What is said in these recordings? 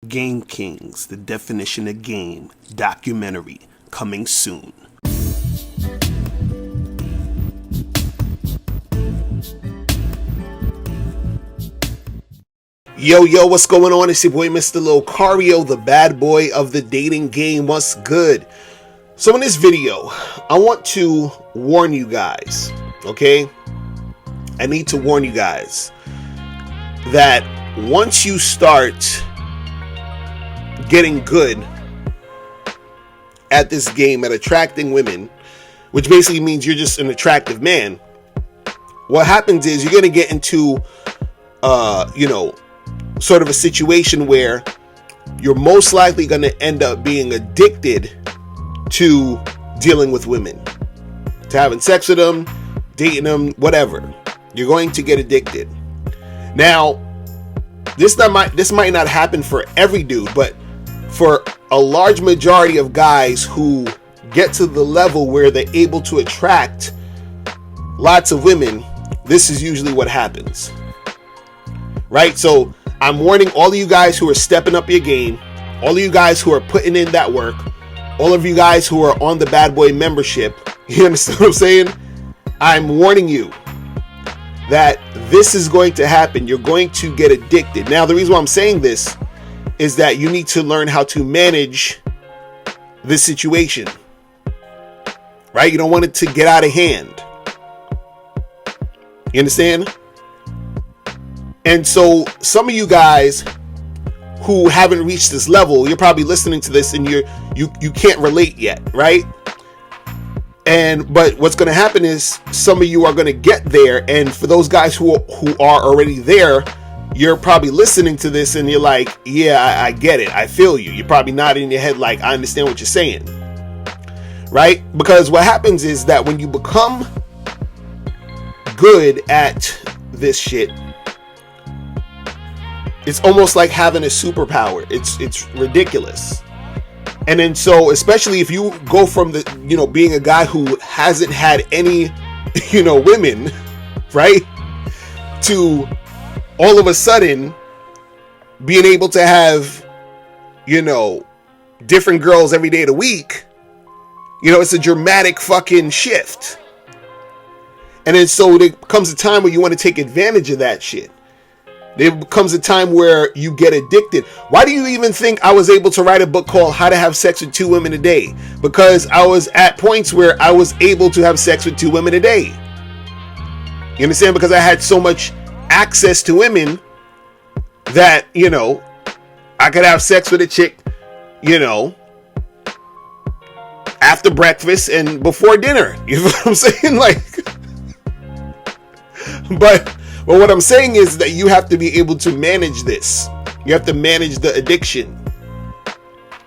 Game Kings, The Definition of Game documentary coming soon. Yo, what's going on? It's your boy, Mr. Locario, the bad boy of the dating game. What's good? So in this video, I want to warn you guys, okay? I need to warn you guys that once you start getting good at this game, at attracting women, which basically means you're just an attractive man, what happens is you're going to get into, sort of a situation where you're most likely going to end up being addicted to dealing with women, to having sex with them, dating them, whatever. You're going to get addicted. Now, this might not happen for every dude, but for a large majority of guys who get to the level where they're able to attract lots of women, this is usually what happens. Right? So I'm warning all of you guys who are stepping up your game, all of you guys who are putting in that work, all of you guys who are on the Bad Boy membership. You understand what I'm saying? I'm warning you that this is going to happen. You're going to get addicted. Now, the reason why I'm saying this is that you need to learn how to manage this situation, right? You don't want it to get out of hand. You understand? And so some of you guys who haven't reached this level, you're probably listening to this and you can't relate yet, right? But what's going to happen is some of you are going to get there, and for those guys who are already there, you're probably listening to this and you're like, yeah, I get it, I feel you. You're probably nodding your head like, I understand what you're saying, right? Because what happens is that when you become good at this shit, it's almost like having a superpower. It's ridiculous. And then so, especially if you go from the, being a guy who hasn't had any, women, right? To all of a sudden being able to have, different girls every day of the week, it's a dramatic fucking shift. And then so there comes a time where you want to take advantage of that shit. There becomes a time where you get addicted. Why do you even think I was able to write a book called How to Have Sex with 2 Women a Day? Because I was at points where I was able to have sex with 2 women a day. You understand? Because I had so much access to women that, I could have sex with a chick, after breakfast and before dinner. You know what I'm saying? But what I'm saying is that you have to be able to manage this. You have to manage the addiction.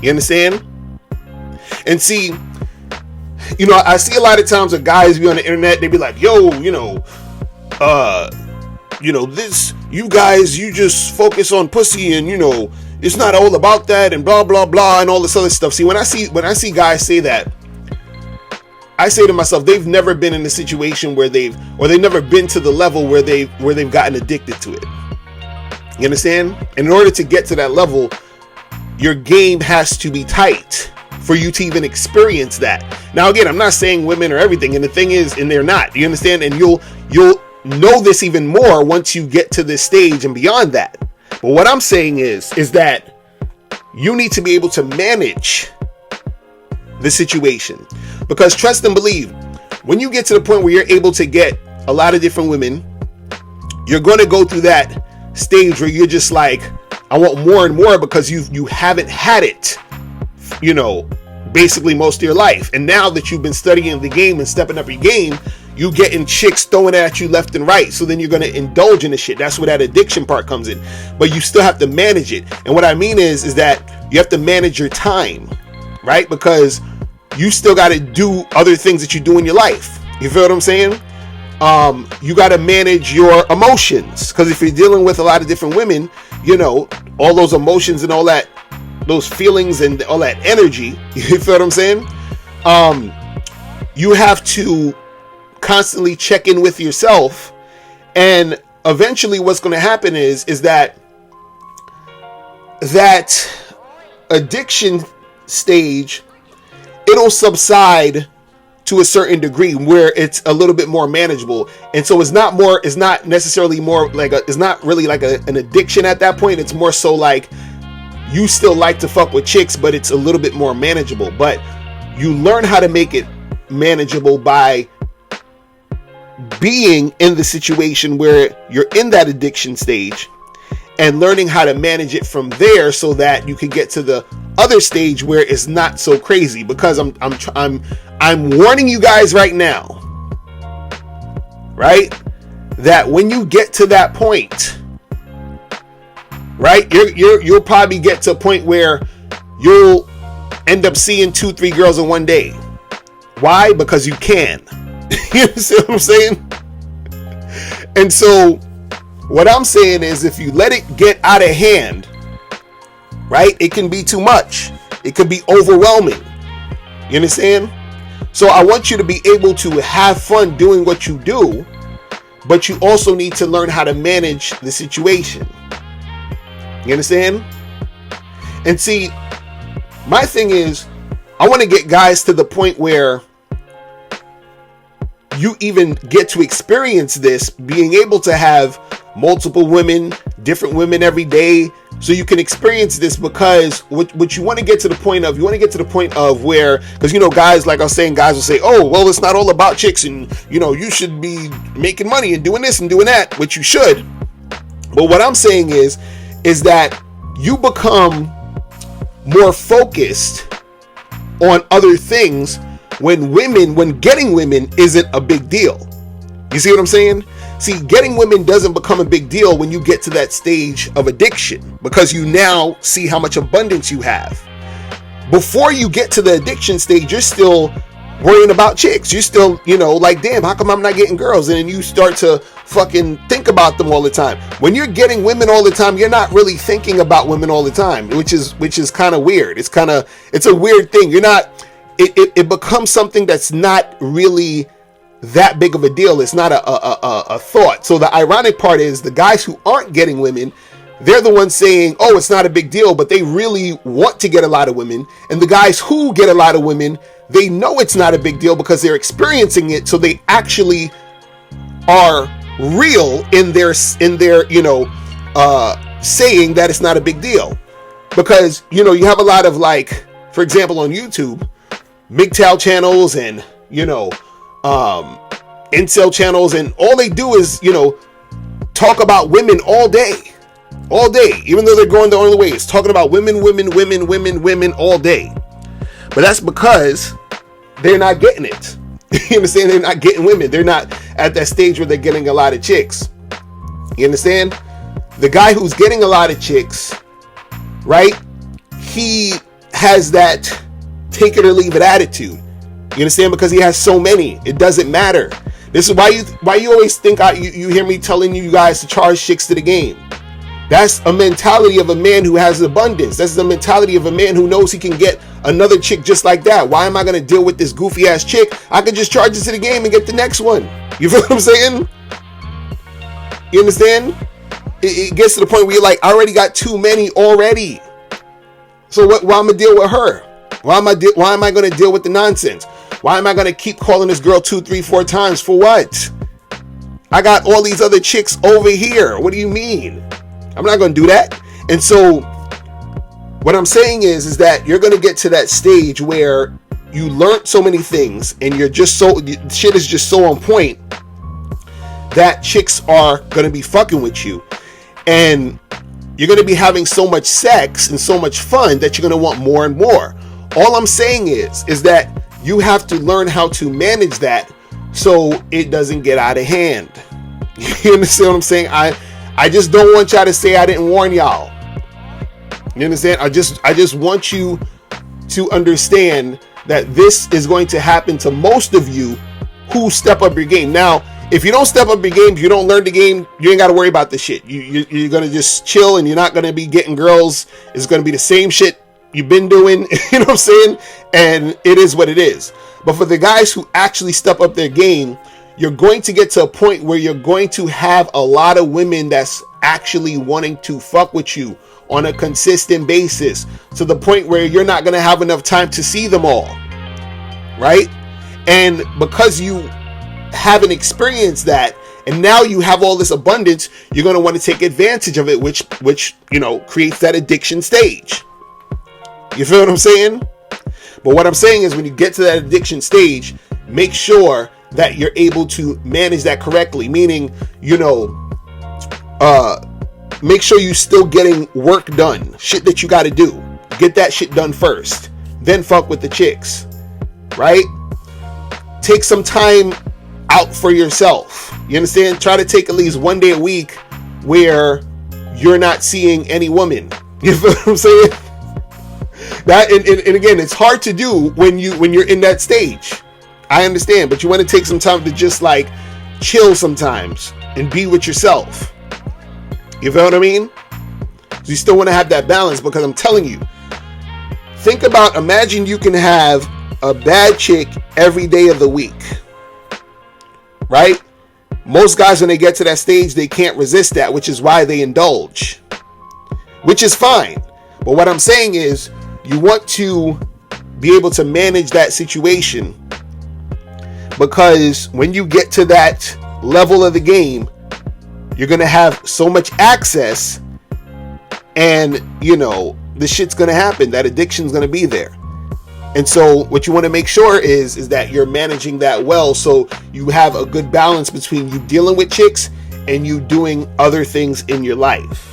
You understand? And see, I see a lot of times that guys be on the internet, they be like, yo, this, you guys, you just focus on pussy and, it's not all about that and blah, blah, blah, and all this other stuff. See, when I see guys say that, I say to myself, they've never been in a situation where they've never been to the level where they've gotten addicted to it. You understand? And in order to get to that level, your game has to be tight for you to even experience that. Now, again, I'm not saying women are everything, and the thing is, and they're not. You understand? And you'll know this even more once you get to this stage and beyond that. But what I'm saying is that you need to be able to manage the situation. Because trust and believe, when you get to the point where you're able to get a lot of different women, you're going to go through that stage where you're just like, I want more and more, because you haven't had it, basically most of your life. And now that you've been studying the game and stepping up your game, you getting chicks throwing at you left and right. So then you're going to indulge in the shit. That's where that addiction part comes in. But you still have to manage it. And what I mean is that you have to manage your time, right? Because you still got to do other things that you do in your life. You feel what I'm saying? You got to manage your emotions, because if you're dealing with a lot of different women, all those emotions and all that, those feelings and all that energy, you feel what I'm saying? You have to constantly check in with yourself, and eventually what's going to happen is that that addiction stage, it'll subside to a certain degree where it's a little bit more manageable. And so it's not necessarily more like it's not really like an addiction at that point. It's more so like you still like to fuck with chicks, but it's a little bit more manageable. But you learn how to make it manageable by being in the situation where you're in that addiction stage and learning how to manage it from there so that you can get to the other stage where it's not so crazy. Because I'm warning you guys right now, right, that when you get to that point, right, you'll probably get to a point where you'll end up seeing 2-3 girls in one day. Why? Because you can. You see what I'm saying? And so what I'm saying is, if you let it get out of hand, right, it can be too much. It could be overwhelming. You understand? So I want you to be able to have fun doing what you do, but you also need to learn how to manage the situation. You understand? And see, my thing is, I want to get guys to the point where you even get to experience this, being able to have multiple women, different women every day, so you can experience this. Because what you want to get to the point of, where, because, you know, guys, like I was saying, guys will say, oh, well, it's not all about chicks, and, you know, you should be making money and doing this and doing that, which you should. But what I'm saying is that you become more focused on other things when getting women isn't a big deal. You see what I'm saying? See, getting women doesn't become a big deal when you get to that stage of addiction, because you now see how much abundance you have. Before you get to the addiction stage, you're still worrying about chicks. You're still, you know, like, damn, how come I'm not getting girls? And then you start to fucking think about them all the time. When you're getting women all the time, you're not really thinking about women all the time, which is kind of weird. It's a weird thing. You're not, it becomes something that's not really that big of a deal. It's not a thought. So the ironic part is, the guys who aren't getting women, they're the ones saying, oh, it's not a big deal, but they really want to get a lot of women. And the guys who get a lot of women, they know it's not a big deal because they're experiencing it. So they actually are real in their you know, saying that it's not a big deal. Because, you know, you have a lot of, like, for example, on YouTube, MGTOW channels and, you know, incel channels, and all they do is, you know, talk about women all day, even though they're going the only way. It's talking about women all day. But that's because they're not getting it. You understand? They're not getting women. They're not at that stage where they're getting a lot of chicks. You understand? The guy who's getting a lot of chicks, right? He has that take it or leave it attitude. You understand? Because he has so many, it doesn't matter. This is why you always think you hear me telling you guys to charge chicks to the game. That's a mentality of a man who has abundance. That's the mentality of a man who knows he can get another chick just like that. Why am I going to deal with this goofy ass chick? I could just charge it to the game and get the next one. You feel what I'm saying? You understand? It gets to the point where you're like, I already got too many already. So why am I going to deal with her? Why am I going to deal with the nonsense? Why am I going to keep calling this girl 2, 3, 4 times? For what? I got all these other chicks over here. What do you mean? I'm not going to do that. And so what I'm saying is that you're going to get to that stage where you learned so many things and you're just shit is just so on point that chicks are going to be fucking with you. And you're going to be having so much sex and so much fun that you're going to want more and more. All I'm saying is that you have to learn how to manage that so it doesn't get out of hand. You understand what I'm saying? I just don't want y'all to say I didn't warn y'all. You understand? I just want you to understand that this is going to happen to most of you who step up your game. Now, if you don't step up your game, if you don't learn the game, you ain't got to worry about this shit. You're going to just chill and you're not going to be getting girls. It's going to be the same shit you've been doing. You know what I'm saying? And it is what it is. But for the guys who actually step up their game, you're going to get to a point where you're going to have a lot of women that's actually wanting to fuck with you, on a consistent basis to the point where you're not going to have enough time to see them all, right? And because you haven't experienced that, and now you have all this abundance, you're going to want to take advantage of it, which creates that addiction stage. You feel what I'm saying? But what I'm saying is, when you get to that addiction stage, make sure that you're able to manage that correctly. Meaning, make sure you're still getting work done. Shit that you got to do. Get that shit done first. Then fuck with the chicks. Right? Take some time out for yourself. You understand? Try to take at least one day a week where you're not seeing any woman. You feel what I'm saying? That and again, it's hard to do when you're in that stage. I understand, but you want to take some time to just like chill sometimes and be with yourself. You feel what I mean? So you still want to have that balance, because I'm telling you, imagine you can have a bad chick every day of the week. Right? Most guys, when they get to that stage, they can't resist that, which is why they indulge. Which is fine. But what I'm saying is, you want to be able to manage that situation, because when you get to that level of the game, you're going to have so much access, and the shit's going to happen. That addiction's going to be there. And so what you want to make sure is that you're managing that well, so you have a good balance between you dealing with chicks and you doing other things in your life.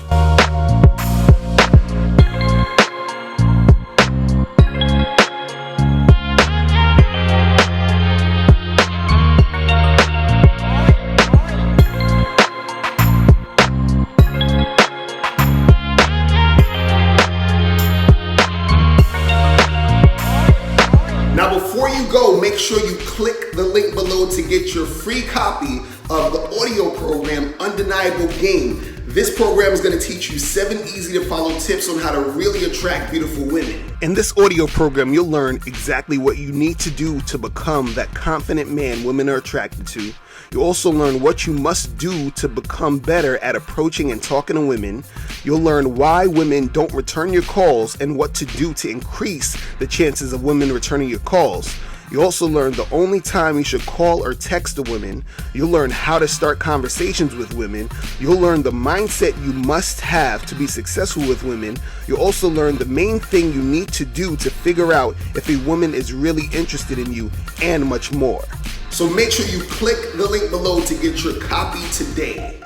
Now, before you go, make sure you click the link below to get your free copy of the audio program, Undeniable Game. This program is going to teach you 7 easy to follow tips on how to really attract beautiful women. In this audio program, you'll learn exactly what you need to do to become that confident man women are attracted to. You'll also learn what you must do to become better at approaching and talking to women. You'll learn why women don't return your calls and what to do to increase the chances of women returning your calls. You'll also learn the only time you should call or text a woman. You'll learn how to start conversations with women. You'll learn the mindset you must have to be successful with women. You'll also learn the main thing you need to do to figure out if a woman is really interested in you, and much more. So make sure you click the link below to get your copy today.